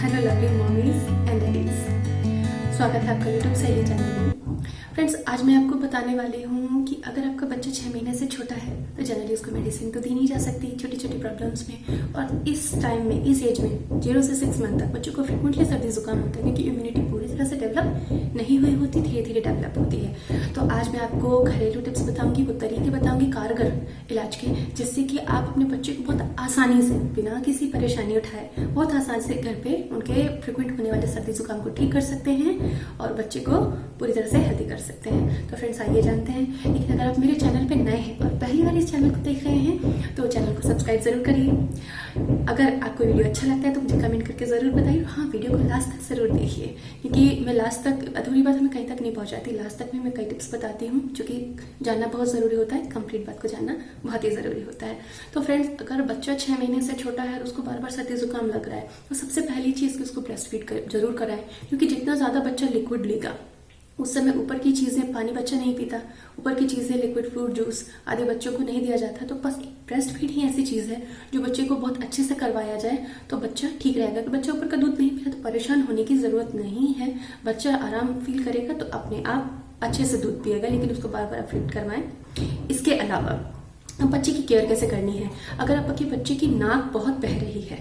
Hello lovely mommies and daddies, स्वागत है आपका यूट्यूब सहेली चैनल में। फ्रेंड्स, आज मैं आपको बताने वाली हूँ कि अगर आपका बच्चा 6 महीने से छोटा है तो जनरली उसको मेडिसिन तो दी नहीं जा सकती छोटी छोटी प्रॉब्लम्स में। और इस टाइम में, इस एज में 0 से 6 मंथ तक बच्चों को फ्रिक्वेंटली सर्दी जुकाम होता है क्योंकि इम्यूनिटी पूरी तरह से डेवलप नहीं हुई होती, धीरे धीरे डेवलप होती है। तो आज मैं आपको घरेलू टिप्स बताऊंगी, वो तरीके बताऊंगी कारगर इलाज के, जिससे कि आप अपने बच्चे को बहुत आसानी से, बिना किसी परेशानी उठाए, बहुत आसानी से घर पे उनके फ्रिक्वेंट होने वाले सर्दी जुकाम को ठीक कर सकते हैं और बच्चे को पूरी तरह से हेल्दी कर सकते हैं। तो फ्रेंड्स, आइए जानते हैं। लेकिन अगर आप मेरे चैनल पे नए हैं और पहली बार इस चैनल को देख रहे हैं तो चैनल को सब्सक्राइब जरूर करिए। अगर आपको वीडियो अच्छा लगता है तो मुझे कमेंट करके जरूर बताइए। हाँ, वीडियो को लास्ट तक जरूर देखिए क्योंकि मैं लास्ट तक, अधूरी बात हमें कहीं तक नहीं पहुंचाती। लास्ट तक में मैं कई टिप्स बताती हूँ जो कि जानना बहुत जरूरी होता है, कंप्लीट बात को जानना बहुत ही जरूरी होता है। तो फ्रेंड्स, अगर बच्चा 6 महीने से छोटा है और उसको बार बार सर्दी जुकाम लग रहा है तो सबसे पहली चीज कि उसको ब्रेस्ट फीड जरूर कराएं, क्योंकि जितना ज्यादा बच्चा लिक्विड लेगा उस समय ऊपर की चीजें, पानी बच्चा नहीं पीता, ऊपर की चीजें लिक्विड फ्रूट जूस आदि बच्चों को नहीं दिया जाता। तो बस ब्रेस्ट फीड ही ऐसी चीज है जो बच्चे को बहुत अच्छे से करवाया जाए तो बच्चा ठीक रहेगा। कि बच्चा ऊपर का दूध नहीं पी रहा तो परेशान होने की जरूरत नहीं है। बच्चा आराम फील करेगा तो अपने आप अच्छे से दूध पिएगा, लेकिन उसको बार बार फीड करवाएं। इसके अलावा बच्चे की केयर कैसे करनी है। अगर आपके बच्चे की नाक बहुत बह रही है,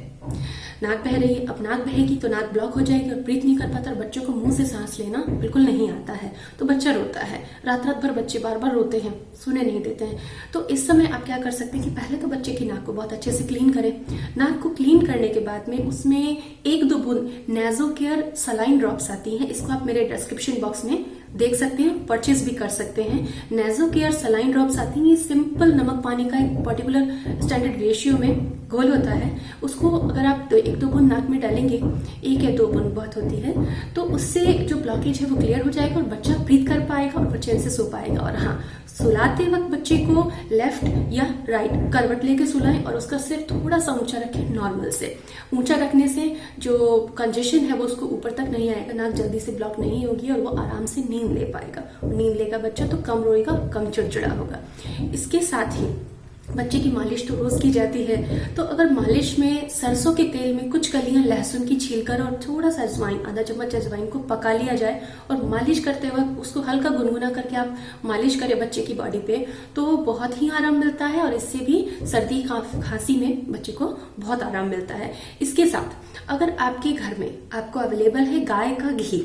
नाक बह रही है, अब नाक बहेगी तो नाक ब्लॉक हो जाएगी और ब्रीथ नहीं कर पाता और बच्चों को मुंह से सांस लेना बिल्कुल नहीं आता है तो बच्चा रोता है। रात रात भर बच्चे बार बार रोते हैं, सोने नहीं देते हैं। तो इस समय आप क्या कर सकते हैं कि पहले तो बच्चे की नाक को बहुत अच्छे से क्लीन करें। नाक को क्लीन करने के बाद में उसमें 1-2 बूंद नेजो केयर सलाइन ड्रॉप्स आती हैं, इसको आप मेरे डिस्क्रिप्शन बॉक्स में देख सकते हैं, परचेज भी कर सकते हैं। नेजो केयर सलाइन ड्रॉप्स आती हैं, सिंपल नमक पानी का एक पर्टिकुलर स्टैंडर्ड रेशियो में घोल होता है। उसको अगर आप 1-2 बूंद नाक में डालेंगे, 1 या 2 बूंद बहुत होती है, तो उससे जो ब्लॉकेज है वो क्लियर हो जाएगा और बच्चा ब्रीथ कर पाएगा और बच्चे से सो पाएगा। और हाँ, सुलाते वक्त बच्चे को लेफ्ट या राइट करवट लेके सुलाएं और उसका सिर थोड़ा सा ऊंचा रखें। नॉर्मल से ऊंचा रखने से जो कंजेशन है वो उसको ऊपर तक नहीं आएगा, नाक जल्दी से ब्लॉक नहीं होगी और वो आराम से नींद ले पाएगा। नींद लेगा बच्चा तो कम रोएगा, कम चिड़चिड़ा होगा। इसके साथ ही बच्चे की मालिश तो रोज की जाती है, तो अगर मालिश में सरसों के तेल में कुछ कलियां लहसुन की छीलकर और थोड़ा सा अजवाइन, आधा चम्मच अजवाइन को पका लिया जाए और मालिश करते वक्त उसको हल्का गुनगुना करके आप मालिश करें बच्चे की बॉडी पे तो बहुत ही आराम मिलता है और इससे भी सर्दी खांसी में बच्चे को बहुत आराम मिलता है। इसके साथ अगर आपके घर में आपको अवेलेबल है गाय का घी,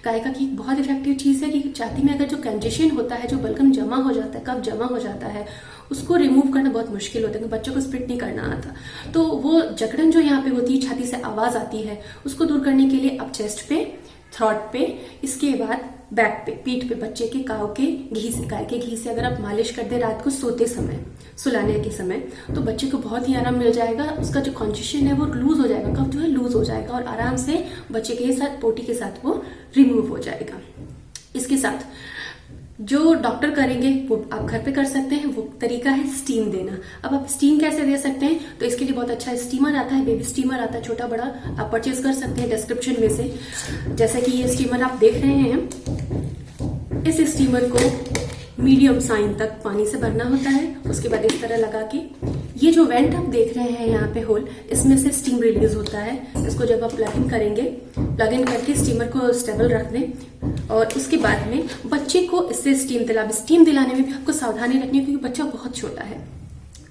गाय का घी बहुत इफेक्टिव चीज है कि छाती में अगर जो कंजेशन होता है, जो बलगम जमा हो जाता है, कफ जमा हो जाता है, उसको रिमूव करना बहुत मुश्किल होता है कि बच्चों को स्प्लिट नहीं करना आता, तो वो जकड़न जो यहाँ पे होती है, छाती से आवाज आती है, उसको दूर करने के लिए आप चेस्ट पे, थ्रोट पे, इसके बाद बैक पे, पीठ पे बच्चे के काव के घी से, गाय के घी से अगर आप मालिश कर दे रात को सोते समय, सुलाने के समय, तो बच्चे को बहुत ही आराम मिल जाएगा। उसका जो कॉन्जेशन है वो लूज हो जाएगा, कफ जो है लूज हो जाएगा और आराम से बच्चे के साथ, पोटी के साथ वो रिमूव हो जाएगा। इसके साथ जो डॉक्टर करेंगे वो आप घर पे कर सकते हैं, वो तरीका है स्टीम देना। अब आप स्टीम कैसे दे सकते हैं, तो इसके लिए बहुत अच्छा स्टीमर आता है, बेबी स्टीमर आता है, छोटा बड़ा आप परचेज कर सकते हैं डिस्क्रिप्शन में से। जैसे कि ये स्टीमर आप देख रहे हैं, इस स्टीमर को मीडियम साइन तक पानी से भरना होता है, उसके बाद इस तरह लगा के ये जो वेंट आप देख रहे हैं यहाँ पे होल, इसमें से स्टीम रिलीज होता है। इसको जब आप प्लग इन करेंगे, प्लग इन करके स्टीमर को स्टेबल रख दें और उसके बाद में बच्चे को इससे स्टीम दिलाने में भी आपको सावधानी रखनी है क्योंकि बच्चा बहुत छोटा है।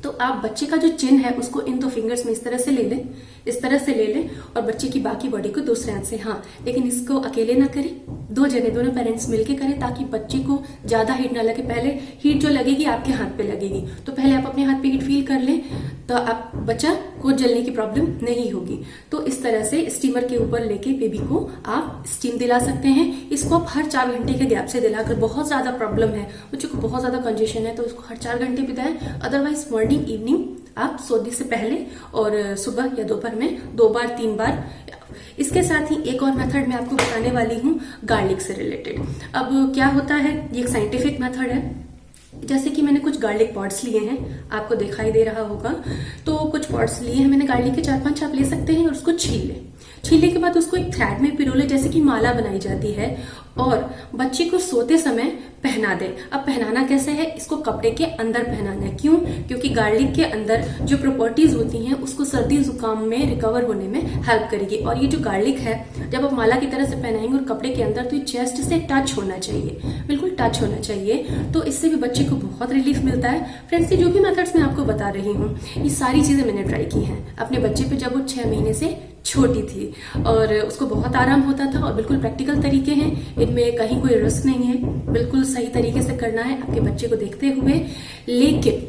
तो आप बच्चे का जो चिन है उसको इन 2 फिंगर्स में इस तरह से ले लें, इस तरह से ले लें और बच्चे की बाकी बॉडी को दूसरे हाथ से, हाँ लेकिन इसको अकेले ना करें, 2 जने, दोनों पेरेंट्स मिलके करें ताकि बच्चे को ज्यादा हीट ना लगे। पहले हीट जो लगेगी आपके हाथ पे लगेगी, तो पहले आप अपने हाथ पे हीट फील कर लें तो आप बच्चा को जलने की प्रॉब्लम नहीं होगी। तो इस तरह से स्टीमर के ऊपर लेके बेबी को आप स्टीम दिला सकते हैं। इसको आप हर 4 घंटे के गैप से दिलाकर, बहुत ज्यादा प्रॉब्लम है बच्चे को, बहुत ज्यादा कंजेशन है तो इसको हर 4 घंटे पिलाएं। अदरवाइज मॉर्निंग इवनिंग आप सोने से पहले और सुबह या दोपहर में 2 बार 3 बार। इसके साथ ही एक और मेथड मैं आपको बताने वाली हूँ गार्लिक से रिलेटेड। अब क्या होता है, ये एक साइंटिफिक मेथड है। जैसे कि मैंने कुछ गार्लिक पॉट्स लिए हैं, आपको दिखाई दे रहा होगा, तो कुछ पॉट्स लिए हैं मैंने गार्लिक के, 4-5 आप ले सकते हैं और उसको छील लें। छीलने के बाद उसको एक थ्रेड में पिरो लें, जैसे कि माला बनाई जाती है, और बच्चे को सोते समय पहना दे। अब पहनाना कैसे है, इसको कपड़े के अंदर पहनाना है। क्यों? क्योंकि गार्लिक के अंदर जो प्रॉपर्टीज होती हैं उसको सर्दी जुकाम में रिकवर होने में हेल्प करेगी। और ये जो गार्लिक है जब आप माला की तरह से पहनाएंगे और कपड़े के अंदर, तो ये चेस्ट से टच होना चाहिए, बिल्कुल टच होना चाहिए। तो इससे भी बच्चे को बहुत रिलीफ मिलता है। फ्रेंड्स, ये जो भी मेथड्स मैं आपको बता रही हूँ, ये सारी चीजें मैंने ट्राई की हैं अपने बच्चे पे जब वो 6 महीने से छोटी थी, और उसको बहुत आराम होता था। और बिल्कुल प्रैक्टिकल तरीके हैं, इनमें कहीं कोई रिस्क नहीं है, बिल्कुल सही तरीके से करना है आपके बच्चे को देखते हुए। लेकिन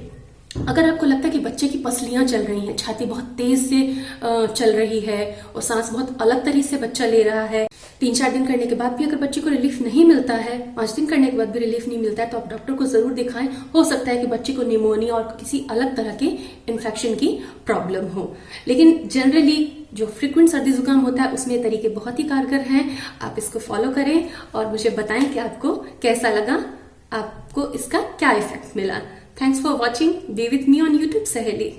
अगर आपको लगता है कि बच्चे की पसलियां चल रही हैं, छाती बहुत तेज से चल रही है और सांस बहुत अलग तरीके से बच्चा ले रहा है, 3-4 दिन करने के बाद भी अगर बच्चे को रिलीफ नहीं मिलता है, 5 दिन करने के बाद भी रिलीफ नहीं मिलता है, तो आप डॉक्टर को जरूर दिखाएं। हो सकता है कि बच्चे को निमोनिया और किसी अलग तरह के इन्फेक्शन की प्रॉब्लम हो। लेकिन जनरली जो फ्रिक्वेंट सर्दी जुकाम होता है उसमें तरीके बहुत ही कारगर हैं। आप इसको फॉलो करें और मुझे बताएं कि आपको कैसा लगा, आपको इसका क्या इफेक्ट मिला। Thanks for watching. B with me on YouTube सहेली।